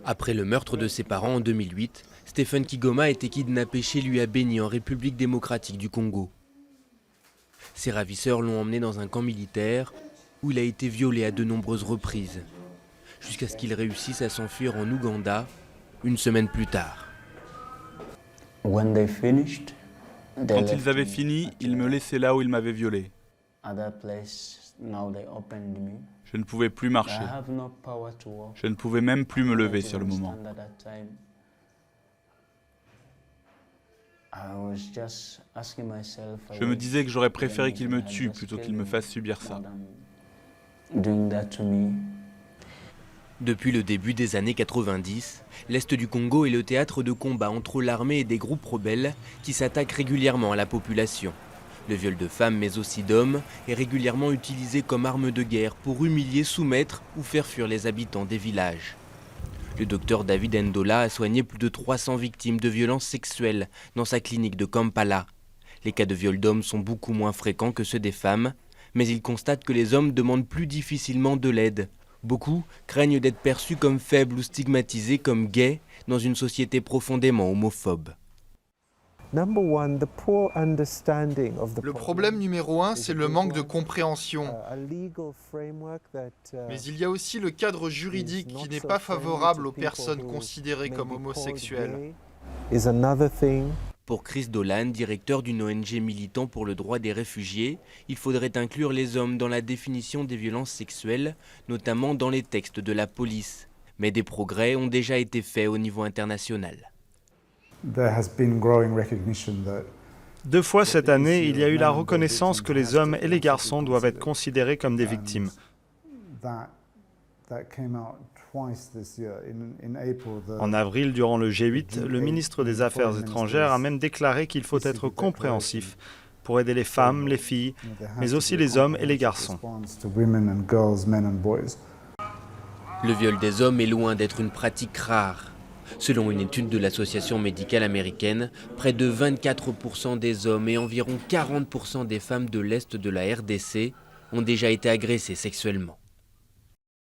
Après le meurtre de ses parents en 2008, Stephen Kigoma a été kidnappé chez lui à Beni en République démocratique du Congo. Ses ravisseurs l'ont emmené dans un camp militaire où il a été violé à de nombreuses reprises, jusqu'à ce qu'il réussisse à s'enfuir en Ouganda une semaine plus tard. Quand ils avaient fini, ils me laissaient là où ils m'avaient violé. Je ne pouvais plus marcher. Je ne pouvais même plus me lever sur le moment. Je me disais que j'aurais préféré qu'ils me tuent plutôt qu'ils me fassent subir ça. Depuis le début des années 90, l'Est du Congo est le théâtre de combat entre l'armée et des groupes rebelles qui s'attaquent régulièrement à la population. Le viol de femmes mais aussi d'hommes est régulièrement utilisé comme arme de guerre pour humilier, soumettre ou faire fuir les habitants des villages. Le docteur David Ndola a soigné plus de 300 victimes de violences sexuelles dans sa clinique de Kampala. Les cas de viol d'hommes sont beaucoup moins fréquents que ceux des femmes, mais il constate que les hommes demandent plus difficilement de l'aide. Beaucoup craignent d'être perçus comme faibles ou stigmatisés comme gays dans une société profondément homophobe. Le problème numéro 1, c'est le manque de compréhension. Mais il y a aussi le cadre juridique qui n'est pas favorable aux personnes considérées comme homosexuelles. Pour Chris Dolan, directeur d'une ONG militant pour le droit des réfugiés, il faudrait inclure les hommes dans la définition des violences sexuelles, notamment dans les textes de la police. Mais des progrès ont déjà été faits au niveau international. 2 fois cette année, il y a eu la reconnaissance que les hommes et les garçons doivent être considérés comme des victimes. En avril, durant le G8, le ministre des Affaires étrangères a même déclaré qu'il faut être compréhensif pour aider les femmes, les filles, mais aussi les hommes et les garçons. Le viol des hommes est loin d'être une pratique rare. Selon une étude de l'Association médicale américaine, près de 24% des hommes et environ 40% des femmes de l'Est de la RDC ont déjà été agressés sexuellement.